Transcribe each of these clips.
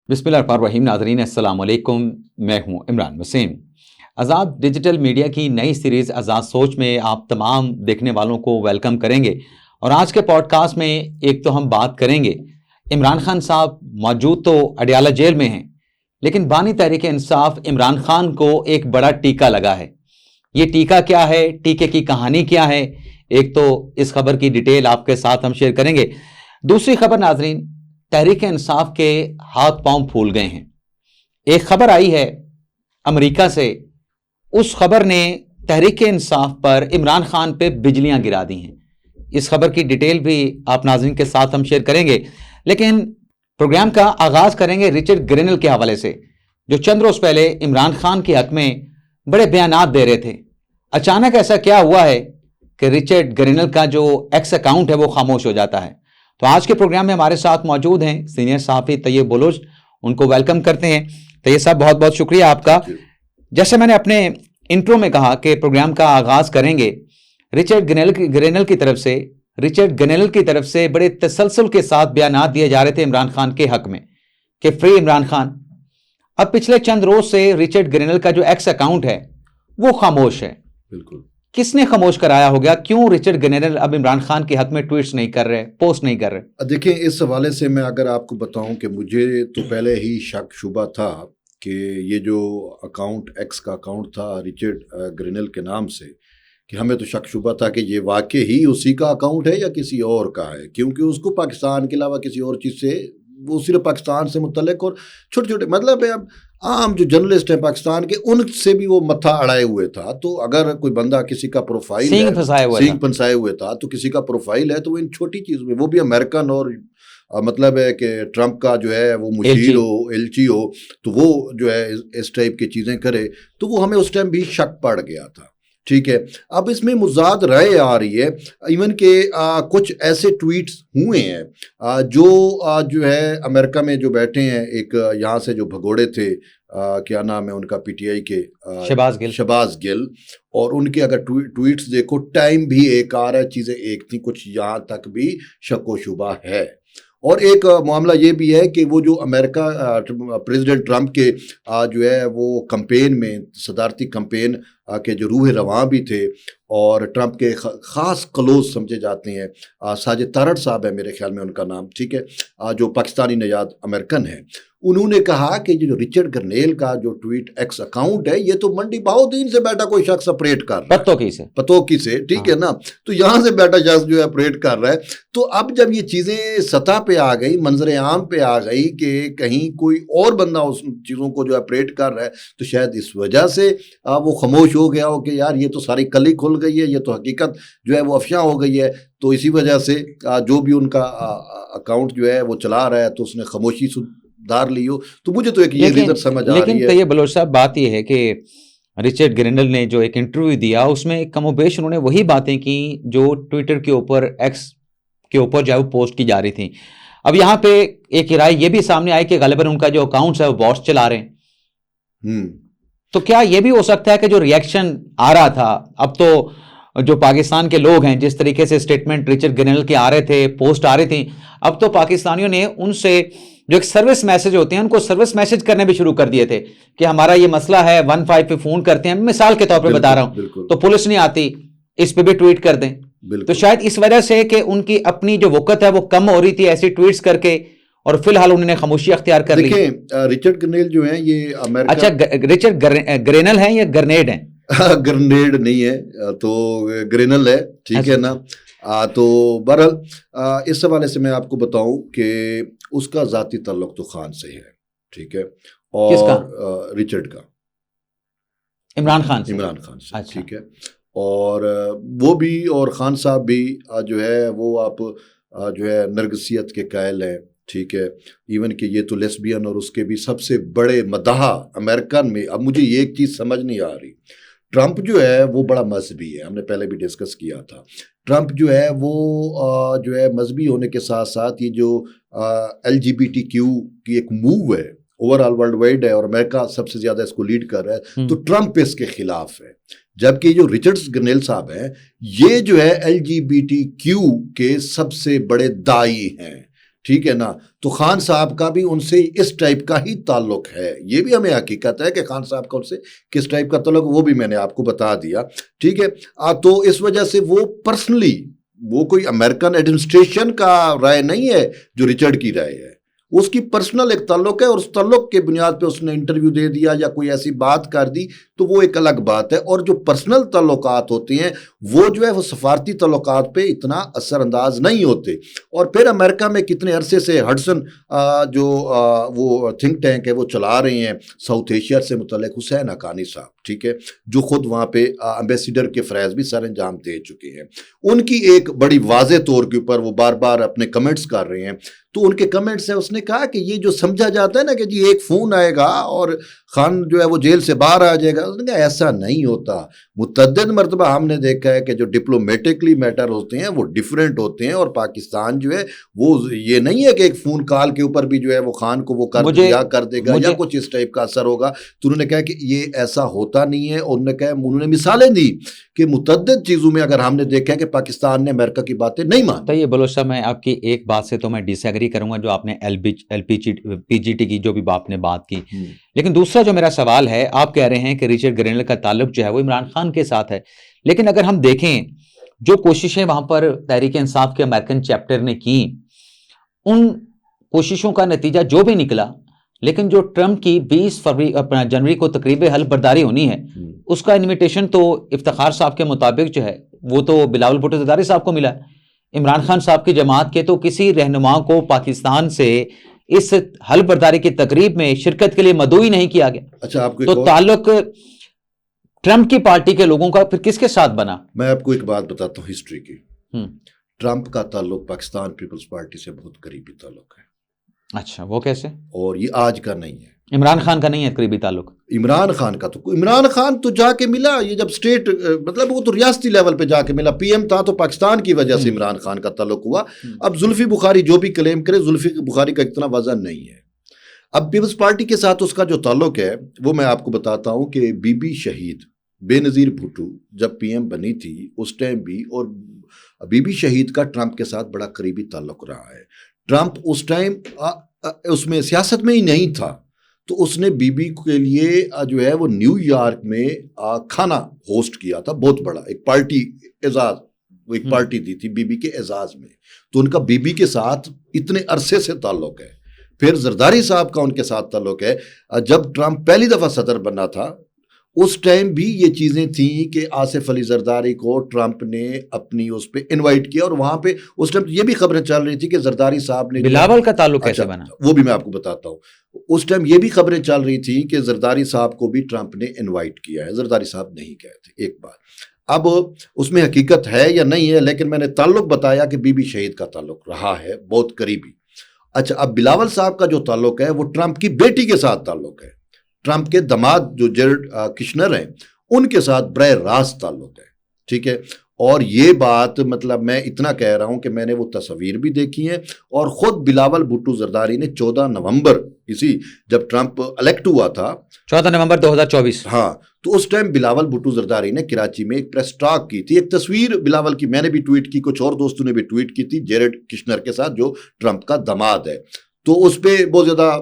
बिस्मिल्लाहिर्रहमानिर्रहीम। नाज़रीन अस्सलाम वालेकुम, मैं हूं इमरान वसीम। आज़ाद डिजिटल मीडिया की नई सीरीज़ आज़ाद सोच में आप तमाम देखने वालों को वेलकम करेंगे। और आज के पॉडकास्ट में एक तो हम बात करेंगे, इमरान खान साहब मौजूद तो अडयाला जेल में हैं, लेकिन बानी तहरीक इंसाफ इमरान खान को एक बड़ा टीका लगा है। ये टीका क्या है, टीके की कहानी क्या है, एक तो इस खबर की डिटेल आपके साथ हम शेयर करेंगे। दूसरी खबर नाज़रीन, तहरीक इंसाफ के हाथ पांव फूल गए हैं। एक खबर आई है अमेरिका से, उस खबर ने तहरीक इंसाफ पर इमरान खान पे बिजलियां गिरा दी हैं। इस खबर की डिटेल भी आप नाज़रीन के साथ हम शेयर करेंगे, लेकिन प्रोग्राम का आगाज करेंगे रिचर्ड ग्रेनल के हवाले से, जो चंद रोज पहले इमरान खान के हक में बड़े बयानात दे रहे थे। अचानक ऐसा क्या हुआ है कि रिचर्ड ग्रेनल का जो एक्स अकाउंट है वो खामोश हो जाता है। तो आज के प्रोग्राम में हमारे साथ मौजूद हैं सीनियर सहाफ़ी तैयब बलोच, उनको वेलकम करते हैं। तैयब साहब, बहुत बहुत शुक्रिया आपका। जैसे मैंने अपने इंट्रो में कहा कि प्रोग्राम का आगाज करेंगे रिचर्ड ग्रेनल की तरफ से। रिचर्ड ग्रेनल की तरफ से बड़े तसलसल के साथ बयानात दिए जा रहे थे इमरान खान के हक में कि फ्री इमरान खान। अब पिछले चंद रोज से रिचर्ड ग्रेनल का जो एक्स अकाउंट है वो खामोश है। बिल्कुल। किसने खामोश कराया हो गया? क्यों रिचर्ड ग्रेनल अब इमरान खान के हक में ट्वीट्स नहीं कर रहे, पोस्ट नहीं कर रहे? देखिए, इस हवाले से मैं अगर आपको बताऊं कि मुझे तो पहले ही शक शुबा था कि ये जो अकाउंट एक्स का अकाउंट था रिचर्ड ग्रेनल के नाम से, कि हमें तो शक शुबा था कि ये वाकई ही उसी का अकाउंट है या किसी और का है, क्योंकि उसको पाकिस्तान के अलावा किसी और चीज़ से, वो सिर्फ पाकिस्तान से मुतल्लिक और छोटे छोटे मतलब है, अब आम जो जर्नलिस्ट हैं पाकिस्तान के, उनसे भी वो मत्था अड़ाए हुए था। तो अगर कोई बंदा किसी का प्रोफाइल सींग फंसाए हुए था तो किसी का प्रोफाइल है तो वो इन छोटी चीज़ में, वो भी अमेरिकन, और मतलब है कि ट्रंप का जो है वो मुशीर हो, एलची हो, तो वो जो है इस टाइप की चीज़ें करे, तो वो हमें उस टाइम भी शक पड़ गया था। ठीक है। अब इसमें मुजाद राय आ रही है, इवन के कुछ ऐसे ट्वीट्स हुए हैं जो है अमेरिका में जो बैठे हैं, एक यहाँ से जो भगोड़े थे, क्या नाम है उनका, पीटीआई के शहबाज गिल, और उनके अगर ट्वीट्स देखो, टाइम भी एक आ रहा है, चीज़ें एक थी, कुछ यहाँ तक भी शक व शुबा है। और एक मामला ये भी है कि वो जो अमेरिका प्रेसिडेंट ट्रंप के जो है वो कैंपेन में, सदारती कैंपेन के जो रूह रवां भी थे और ट्रंप के ख़ास क्लोज समझे जाते हैं, साजिद तारड़ साहब है मेरे ख्याल में उनका नाम, ठीक है, जो पाकिस्तानी नयाद अमेरिकन है, उन्होंने कहा कि जो रिचर्ड ग्रेनल का जो ट्वीट एक्स अकाउंट है, ये तो मंडी बहाउद्दीन से बैठा कोई शख्स ऑपरेट कर रहा है, पतोकी से, ठीक है ना, तो यहाँ से बैठा शख्स जो है ऑपरेट कर रहा है। तो अब जब ये चीज़ें सतह पे आ गई, मंजर आम पे आ गई कि कहीं कोई और बंदा उस चीज़ों को जो ऑपरेट कर रहा है, तो शायद इस वजह से वो खामोश हो गया हो कि यार ये तो सारी कली खुल गई है, ये तो हकीकत जो है वो अफशा हो गई है, तो इसी वजह से जो भी उनका अकाउंट जो है वो चला रहा है, तो उसने खामोशी धार ली हो। तो मुझे तो एक ये रीजन समझ आ रही है। लेकिन तैयब बलोच साहब, बात ये है कि रिचर्ड ग्रेनल ने जो एक इंटरव्यू दिया, उसमें कमोबेश उन्होंने वही बातें की जो ट्विटर के ऊपर, एक्स के ऊपर जो है वो पोस्ट की जा रही थी। अब यहाँ पे एक राय ये भी सामने आई कि गलबन उनका जो अकाउंट्स है वो बॉट्स चला रहे हैं। तो क्या ये भी हो सकता है कि जो रिएक्शन आ रहा था, अब तो जो पाकिस्तान के लोग हैं, जिस तरीके से स्टेटमेंट रिचर्ड ग्रेनल के आ रहे थे, पोस्ट आ रही थी, अब तो पाकिस्तानियों ने उनसे जो एक सर्विस मैसेज होते हैं, उनको सर्विस मैसेज करने भी शुरू कर दिए थे कि हमारा ये मसला है, 15 पे फोन करते हैं, मिसाल के तौर पे बता रहा हूं, तो पुलिस नहीं आती, इस पे भी ट्वीट कर दें। तो शायद इस वजह से कि उनकी अपनी जो वक़्त है वो कम हो रही थी ऐसी ट्वीट्स करके, और फिलहाल उन्होंने खामोशी अख्तियार कर ली। रिचर्ड ग्रेनल जो है ये अमेरिका, अच्छा, रिचर्ड ग्रेनल है या ग्रेनेड है? ग्रेनेड नहीं है, तो ग्रेनल है, ठीक है ना। तो बहरहाल इस हवाले से मैं आपको बताऊं कि उसका ज़ाती ताल्लुक तो खान से है, ठीक है, और रिचर्ड का इमरान खान से, अच्छा। ठीक है, और वो भी और खान साहब भी जो है वो आप जो है नरगसियत के कायल हैं, ठीक है, इवन कि ये तो लेस्बियन और उसके भी सबसे बड़े मदाह अमेरिकन में। अब मुझे ये एक चीज़ समझ नहीं आ रही, ट्रंप जो है वो बड़ा मजहबी है, हमने पहले भी डिस्कस किया था। ट्रंप जो है वो जो है मजहबी होने के साथ साथ ये जो LGBTQ की एक मूव है ओवरऑल वर्ल्ड वाइड है, और अमेरिका सबसे ज़्यादा इसको लीड कर रहा है, तो ट्रंप इसके खिलाफ है। जबकि जो रिचर्ड ग्रेनल साहब हैं, ये जो है LGBTQ के सबसे बड़े दाई हैं, ٹھیک ہے نا. تو خان صاحب کا بھی ان سے اس ٹائپ کا ہی تعلق ہے. یہ بھی ہمیں حقیقت ہے کہ خان صاحب کا ان سے کس ٹائپ کا تعلق، وہ بھی میں نے آپ کو بتا دیا. ٹھیک ہے. تو اس وجہ سے وہ پرسنلی، وہ کوئی امریکن ایڈمنسٹریشن کا رائے نہیں ہے جو رچرڈ کی رائے ہے، اس کی پرسنل ایک تعلق ہے، اور اس تعلق کے بنیاد پہ اس نے انٹرویو دے دیا یا کوئی ایسی بات کر دی تو وہ ایک الگ بات ہے. اور جو پرسنل تعلقات ہوتے ہیں وہ جو ہے وہ سفارتی تعلقات پہ اتنا اثر انداز نہیں ہوتے. اور پھر امریکہ میں کتنے عرصے سے ہڈسن جو وہ تھنک ٹینک ہے وہ چلا رہے ہیں ساؤتھ ایشیا سے متعلق، حسین حقانی صاحب، ٹھیک ہے، جو خود وہاں پہ امبیسیڈر کے فرائض بھی سر انجام دے چکے ہیں. ان کی ایک بڑی واضح طور کے اوپر وہ بار بار اپنے کمنٹس کر رہے ہیں. تو ان کے کمنٹس ہیں، اس نے کہا کہ یہ جو سمجھا جاتا ہے نا کہ جی ایک فون آئے گا اور خان جو ہے وہ جیل سے باہر آ جائے گا، اس نے کہا ایسا نہیں ہوتا. متعدد مرتبہ ہم نے دیکھا ہے کہ جو ڈپلومیٹکلی میٹر ہوتے ہیں وہ ڈیفرنٹ ہوتے ہیں، اور پاکستان جو ہے وہ یہ نہیں ہے کہ ایک فون کال کے اوپر بھی جو ہے وہ خان کو وہ کر دے گا یا کچھ اس ٹائپ کا اثر ہوگا. تو انہوں نے کہا کہ یہ ایسا ہوتا نہیں ہے. اور انہوں نے مثالیں دی کہ متعدد چیزوں میں اگر ہم نے دیکھا ہے کہ پاکستان نے امریکہ کی باتیں نہیں مانی. تو یہ بلوچ صاحب، میں آپ کی ایک بات سے تو میں ڈس ایگری کروں گا، جو آپ نے پی جی ٹی کی جو بھی آپ نے بات کی. لیکن دوسرا جو میرا سوال ہے، آپ کہہ رہے ہیں کہ رچرڈ گرینل کا تعلق جو ہے وہ عمران خان کے ساتھ ہے. لیکن اگر ہم دیکھیں جو کوششیں وہاں پر تحریک انصاف کے امریکن چیپٹر نے کی، ان کوششوں کا نتیجہ جو بھی نکلا، لیکن جو ٹرمپ کی 20 جنوری کو تقریب حلف برداری ہونی ہے، اس کا انویٹیشن تو افتخار صاحب کے مطابق جو ہے وہ تو بلاول بھٹو زرداری صاحب کو ملا. عمران خان صاحب کی جماعت کے تو کسی رہنما کو پاکستان سے اس حلف برداری کی تقریب میں شرکت کے لیے مدعو ہی نہیں کیا گیا. اچھا، آپ کو تو تعلق ٹرمپ کی پارٹی کے لوگوں کا پھر کس کے ساتھ بنا؟ میں آپ کو ایک بات بتاتا ہوں ہسٹری کی. ٹرمپ کا تعلق پاکستان پیپلز پارٹی سے بہت قریبی تعلق ہے. اچھا، وہ کیسے؟ اور یہ آج کا نہیں ہے. عمران خان کا نہیں ہے قریبی تعلق؟ عمران خان کا تو عمران خان تو جا کے ملا، یہ جب اسٹیٹ مطلب وہ تو ریاستی لیول پہ جا کے ملا، پی ایم تھا تو پاکستان کی وجہ سے عمران خان کا تعلق ہوا. اب زلفی بخاری جو بھی کلیم کرے، زلفی بخاری کا اتنا وزن نہیں ہے. اب پیپلز پارٹی کے ساتھ اس کا جو تعلق ہے وہ میں آپ کو بتاتا ہوں کہ بی بی شہید بے نظیر بھٹو جب پی ایم بنی تھی اس ٹائم بھی، اور بی بی شہید کا ٹرمپ کے ساتھ بڑا قریبی تعلق رہا ہے. ٹرمپ اس ٹائم اس میں سیاست میں ہی نہیں تھا، تو اس نے بی بی کے لیے جو ہے وہ نیو یارک میں کھانا ہوسٹ کیا تھا، بہت بڑا ایک پارٹی اعزاز، وہ ایک پارٹی دی تھی بی بی کے اعزاز میں. تو ان کا بی بی کے ساتھ اتنے عرصے سے تعلق ہے. پھر زرداری صاحب کا ان کے ساتھ تعلق ہے. جب ٹرمپ پہلی دفعہ صدر بنا تھا اس ٹائم بھی یہ چیزیں تھیں کہ آصف علی زرداری کو ٹرمپ نے اپنی اس پہ انوائٹ کیا، اور وہاں پہ اس ٹائم یہ بھی خبریں چل رہی تھی کہ زرداری صاحب نے بلاول کا تعلق کیسے بنا، وہ بھی میں آپ کو بتاتا ہوں. اس ٹائم یہ بھی خبریں چل رہی تھی کہ زرداری صاحب کو بھی ٹرمپ نے انوائٹ کیا ہے. زرداری صاحب نہیں گئے تھے. ایک بات اب اس میں حقیقت ہے یا نہیں ہے، لیکن میں نے تعلق بتایا کہ بی بی شہید کا تعلق رہا ہے بہت قریبی. اچھا، اب بلاول صاحب کا جو تعلق ہے وہ ٹرمپ کی بیٹی کے ساتھ تعلق ہے. ٹرمپ کے داماد جو جیرڈ کشنر ہیں ان کے ساتھ براہ راست تعلق ہے. ٹھیک ہے. اور یہ بات مطلب میں اتنا کہہ رہا ہوں کہ میں نے وہ تصاویر بھی دیکھی ہیں، اور خود بلاول بھٹو زرداری نے 14 نومبر اسی جب ٹرمپ الیکٹ ہوا تھا 14 نومبر 2024، ہاں، تو اس ٹائم بلاول بھٹو زرداری نے کراچی میں ایک پریس ٹاک کی تھی. ایک تصویر بلاول کی میں نے بھی ٹویٹ کی، کچھ اور دوستوں نے بھی ٹویٹ کی تھی، جیرڈ کشنر کے ساتھ جو ٹرمپ کا داماد ہے. تو اس پہ بہت زیادہ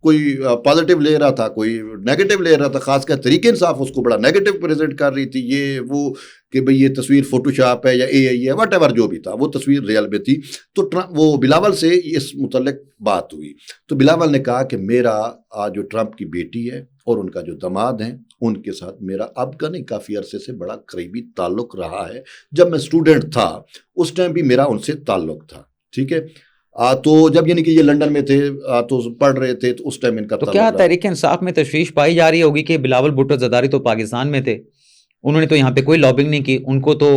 کوئی پازیٹیو لے رہا تھا، کوئی نیگیٹو لے رہا تھا. خاص کر تحریک انصاف اس کو بڑا نیگیٹو پریزنٹ کر رہی تھی، یہ وہ کہ بھئی یہ تصویر فوٹو شاپ ہے یا اے آئی ہے، واٹ ایور جو بھی تھا، وہ تصویر ریئل میں تھی. تو وہ بلاول سے اس متعلق بات ہوئی تو بلاول نے کہا کہ میرا جو ٹرمپ کی بیٹی ہے اور ان کا جو داماد ہیں ان کے ساتھ میرا اب کا نہیں کافی عرصے سے بڑا قریبی تعلق رہا ہے. جب میں اسٹوڈنٹ تھا اس ٹائم بھی میرا ان سے تعلق تھا. ٹھیک ہے. تو جب یعنی کہ یہ لندن میں تھے تو پڑھ رہے تھے تو اس ٹائم ان کا تو کیا تحریک انصاف میں تشویش پائی جا رہی ہوگی کہ بلاول بھٹو زرداری تو پاکستان میں تھے، انہوں نے تو یہاں پہ کوئی لابنگ نہیں کی، ان کو تو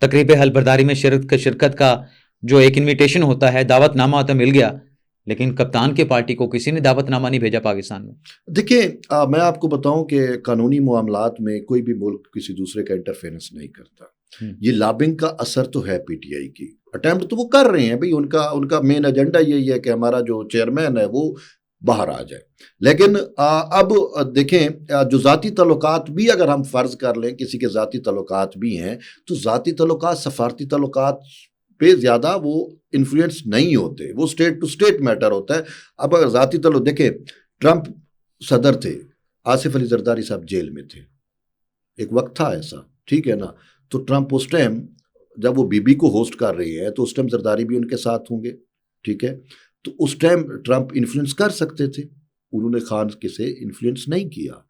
تقریب حلف برداری میں شرکت کا جو ایک انویٹیشن ہوتا ہے، دعوت نامہ ہوتا ہے، مل گیا، لیکن کپتان کے پارٹی کو کسی نے دعوت نامہ نہیں بھیجا پاکستان میں. دیکھیں میں آپ کو بتاؤں کہ قانونی معاملات میں کوئی بھی ملک کسی دوسرے کا انٹرفیرنس نہیں کرتا. یہ لابنگ کا اثر تو ہے پی ٹی آئی کی، اٹیمپٹ تو وہ کر رہے ہیں بھئی، ان کا مین ایجنڈا یہی ہے کہ ہمارا جو چیئرمین ہے وہ باہر آ جائے. لیکن اب دیکھیں جو ذاتی تعلقات بھی اگر ہم فرض کر لیں کسی کے ذاتی تعلقات بھی ہیں تو ذاتی تعلقات سفارتی تعلقات پہ زیادہ وہ इन्फ्लुएंस नहीं होते, वो स्टेट टू स्टेट मैटर होता है। अब अगर ज़ाती तलो देखें, ट्रंप सदर थे, आसिफ अली जरदारी साहब जेल में थे, एक वक्त था ऐसा, ठीक है ना। तो ट्रंप उस टाइम जब वो बीबी को होस्ट कर रही है तो उस टाइम जरदारी भी उनके साथ होंगे, ठीक है। तो उस टाइम ट्रंप इन्फ्लुएंस कर सकते थे, उन्होंने खान के से इन्फ्लुएंस नहीं किया।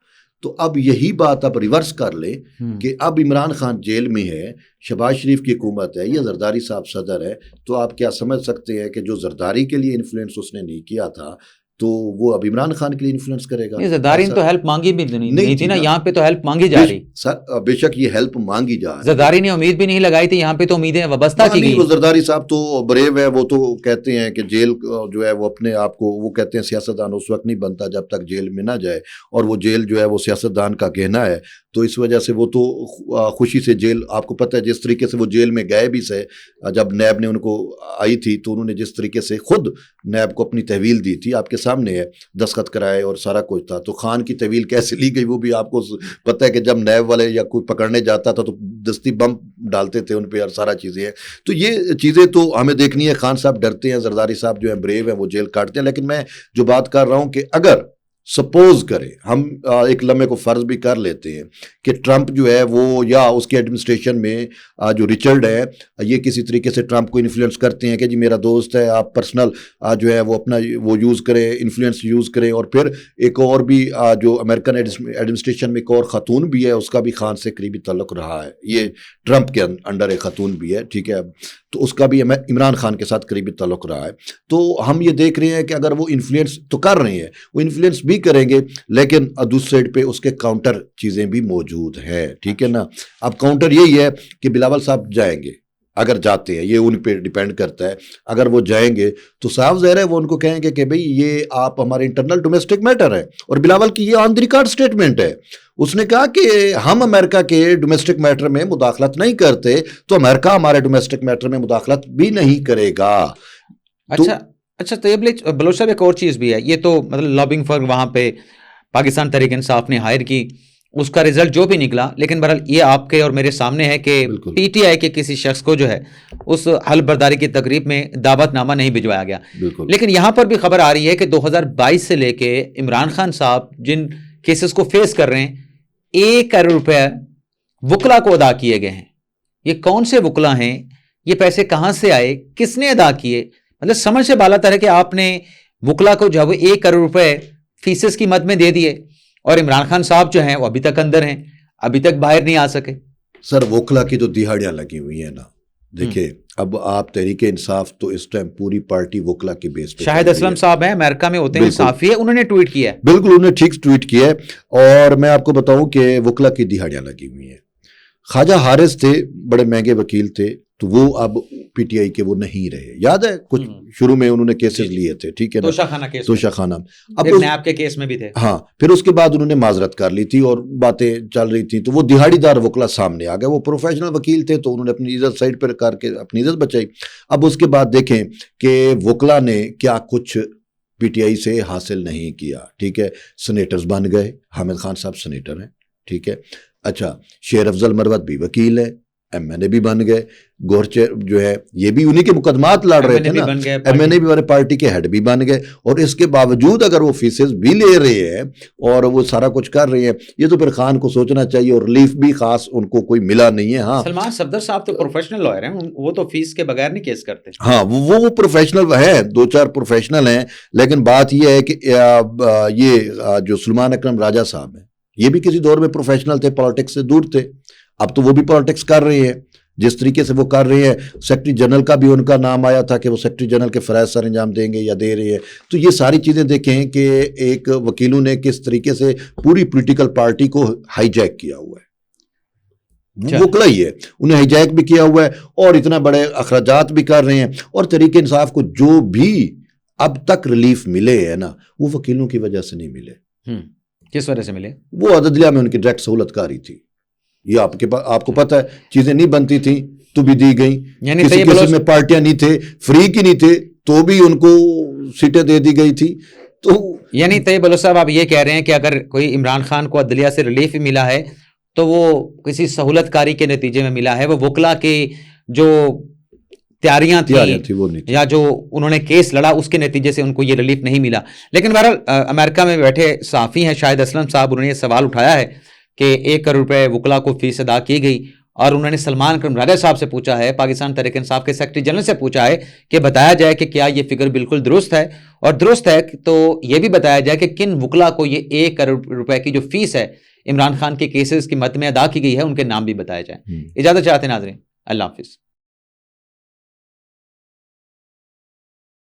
तो अब यही बात अब रिवर्स कर ले कि अब इमरान खान जेल में है, शहबाज शरीफ की हुकूमत है या जरदारी साहब सदर है, तो आप क्या समझ सकते हैं कि जो जरदारी के लिए इन्फ्लुएंस उसने नहीं किया था तो वो अब इमरान खान के लिए इन्फ्लुएंस करेगा। जरदारी ने तो हेल्प मांगी भी नहीं थी ना, यहाँ पे तो हेल्प मांगी जा रही। सर बेशक ये हेल्प मांगी जा रही, जरदारी ने उम्मीद भी नहीं लगाई थी, यहाँ पे तो उम्मीदें वाबस्ता की गई। वो जरदारी साहब तो ब्रेव है, वो तो कहते हैं कि जेल जो है वो अपने आप को, वो कहते हैं सियासतदान उस वक्त नहीं बनता जब तक जेल में ना जाए, और वो जेल जो है वो सियासतदान का गहना है। तो इस वजह से वो तो खुशी से जेल, आपको पता है जिस तरीके से वो जेल में गए भी से, जब नैब ने उनको आई थी तो उन्होंने जिस तरीके से खुद नैब को अपनी तहवील दी थी, आपके सामने है, दस्तखत कराए और सारा कुछ था। तो खान की तहवील कैसे ली गई वो भी आपको पता है कि जब नैब वाले या कोई पकड़ने जाता था तो दस्ती बम डालते थे उन पर और सारा चीज़ें हैं। तो ये चीज़ें तो हमें देखनी है। खान साहब डरते हैं, जरदारी साहब जो है ब्रेव है, वो जेल काटते हैं। लेकिन मैं जो बात कर रहा हूँ कि अगर सपोज करें, हम एक लम्हे को फ़र्ज भी कर लेते हैं कि ट्रंप जो है वो या उसके एडमिनिस्ट्रेशन में जो रिचर्ड है ये किसी तरीके से ट्रंप को इन्फ्लुएंस करते हैं कि जी मेरा दोस्त है, आप पर्सनल जो है वो अपना वो यूज़ करें, इन्फ्लुएंस यूज़ करें। और फिर एक और भी जो अमेरिकन एडमिनिस्ट्रेशन में एक और ख़ातून भी है, उसका भी खान से करीबी ताल्लुक़ रहा है, ये ट्रंप के अंडर एक ख़ातून भी है, ठीक है, तो उसका भी इमरान खान के साथ करीबी ताल्लुक़ रहा है। तो हम ये देख रहे हैं कि अगर वो इन्फ्लुएंस तो कर रहे हैं, वो इन्फ्लुएंस भी करेंगे, लेकिन दूसरी साइड पे उसके काउंटर चीज़ें भी मौजूद है, ठीक है ना। अब काउंटर यही है कि बिलावल साहब जाएंगे, अगर जाते हैं, ये उन पे डिपेंड करता है, अगर वो जाएंगे तो साफ ज़ाहिर है वो उनको कहेंगे कि भाई ये आप हमारे इंटरनल डोमेस्टिक मैटर है। और बिलावल की ये ऑन द रिकॉर्ड स्टेटमेंट है, उसने कहा कि हम अमेरिका के डोमेस्टिक मैटर में मुदाखलत नहीं करते, तो अमेरिका हमारे डोमेस्टिक मैटर में मुदाखलत भी नहीं करेगा। अच्छा तैयब बलोच साहब, एक और चीज़ भी है, ये तो मतलब लॉबिंग फर्म वहाँ पे पाकिस्तान तहरीक इंसाफ ने हायर की, उसका रिजल्ट जो भी निकला, लेकिन बहरहाल ये आपके और मेरे सामने है कि पीटीआई के किसी शख्स को जो है उस हल बर्दारी की तकरीब में दावतनामा नहीं भिजवाया गया। लेकिन यहाँ पर भी खबर आ रही है कि 2022 से लेके इमरान खान साहब जिन केसेस को फेस कर रहे हैं, 1 करोड़ रुपए वकला को अदा किए गए हैं। ये कौन से वकला हैं, ये पैसे कहाँ से आए, किसने अदा किए? मतलब समझ से बालातर है कि आपने वकला को जो है 1 करोड़ रुपए फीसेस की मद में दे दिए, और इमरान खान साहब जो हैं वो अभी तक अंदर हैं, अभी तक बाहर नहीं आ सके। सर वकला की तो दिहाड़ियां लगी हुई है ना। देखिए अब आप तहरीक इंसाफ तो इस टाइम पूरी पार्टी वकला की बेस पे, शाहिद असलम साहब हैं, अमेरिका में होते हैं, साफी है, उन्होंने ट्वीट किया है। बिल्कुल, उन्होंने ठीक ट्वीट किया है। और मैं आपको बताऊं कि वकला की दिहाड़ियां लगी हुई हैं। ख्वाजा हारिस थे, बड़े महंगे वकील थे, तो वो अब पीटीआई के वो नहीं रहे। याद है कुछ शुरू में उन्होंने केसेस लिए थे, ठीक है ना, तोशाखाना, अब नैब के केस में भी थे। हाँ, फिर उसके बाद उन्होंने माजरत कर ली थी और बातें चल रही थी, तो वो दिहाड़ीदार वकला सामने आ गए। वो प्रोफेशनल वकील थे तो उन्होंने अपनी इज्जत साइड पर करके अपनी इज्जत बचाई। अब उसके बाद देखें कि वकला ने क्या कुछ पीटीआई से हासिल नहीं किया, ठीक है। सेनेटर्स बन गए, हामिद खान साहब सेनेटर हैं, ठीक है। अच्छा, शेर अफजल मरवत भी वकील है, एमएनए भी बन गए, गोरचर जो है ये भी उन्हीं के मुकदमात लड़ रहे थे ना, एमएनए भी हमारे पार्टी के हेड भी बन गए। और इसके बावजूद अगर वो फीसेस भी ले रहे हैं और वो सारा कुछ कर रहे हैं, ये तो फिर खान को सोचना चाहिए। और रिलीफ भी खास उनको कोई मिला नहीं है। हाँ, सलमान सफदर साहब तो प्रोफेशनल लॉयर हैं, वो तो फीस के बगैर नहीं केस करते। हाँ, वो प्रोफेशनल है, 2-4 प्रोफेशनल हैं। लेकिन बात ये है कि ये जो सलमान अकरम राजा साहब हैं, ये भी किसी दौर में प्रोफेशनल थे, पॉलिटिक्स से दूर थे, अब तो वो भी पॉलिटिक्स कर रहे हैं। जिस तरीके से वो कर रहे हैं, सेक्रेटरी जनरल का भी उनका नाम आया था कि वो सेक्रेटरी जनरल के फ़राइज़ सर अंजाम देंगे या दे रहे हैं। तो ये सारी चीज़ें देखें कि एक वकीलों ने किस तरीके से पूरी पॉलिटिकल पार्टी को हाईजैक किया हुआ है। वकला ही है, उन्हें हाईजैक भी किया हुआ है और इतना बड़े अखराजात भी कर रहे हैं। और तहरीक इंसाफ को जो भी अब तक रिलीफ मिले है ना, वो वकीलों की वजह से नहीं मिले। किस वजह से मिले? वो अदलिया में उनकी डायरेक्ट सहूलतकारी थी। ये आपको पता है, चीजें नहीं बनती थी तो भी दी गई, किसी केस में पार्टियां नहीं थे, फ्री की नहीं थे तो भी उनको सीटें दे दी गई थी। तो यानी तैयब बलोच साहब आप ये कह रहे हैं कि अगर कोई इमरान खान को अदलिया से रिलीफ मिला है तो वो किसी सहूलतकारी के नतीजे में मिला है, वो वकला के जो تیاریاں تھی وہ نہیں تھی. یا جو انہوں نے کیس لڑا اس کے نتیجے سے ان کو یہ ریلیف نہیں ملا. لیکن بہرحال امریکہ میں بیٹھے صحافی ہیں شاہد اسلم صاحب, انہوں نے یہ سوال اٹھایا ہے کہ 1 کروڑ روپے وکلا کو فیس ادا کی گئی, اور انہوں نے سلمان کرم راجہ صاحب سے پوچھا ہے, پاکستان تحریک انصاف کے سیکرٹری جنرل سے پوچھا ہے کہ بتایا جائے کہ کیا یہ فگر بالکل درست ہے, اور درست ہے تو یہ بھی بتایا جائے کہ کن وکلا کو یہ 1 کروڑ روپے کی جو فیس ہے عمران خان کے کیسز کی مد میں ادا کی گئی ہے ان کے نام بھی بتائے جائیں. اجازت چاہتے ہیں ناظرین, اللہ حافظ.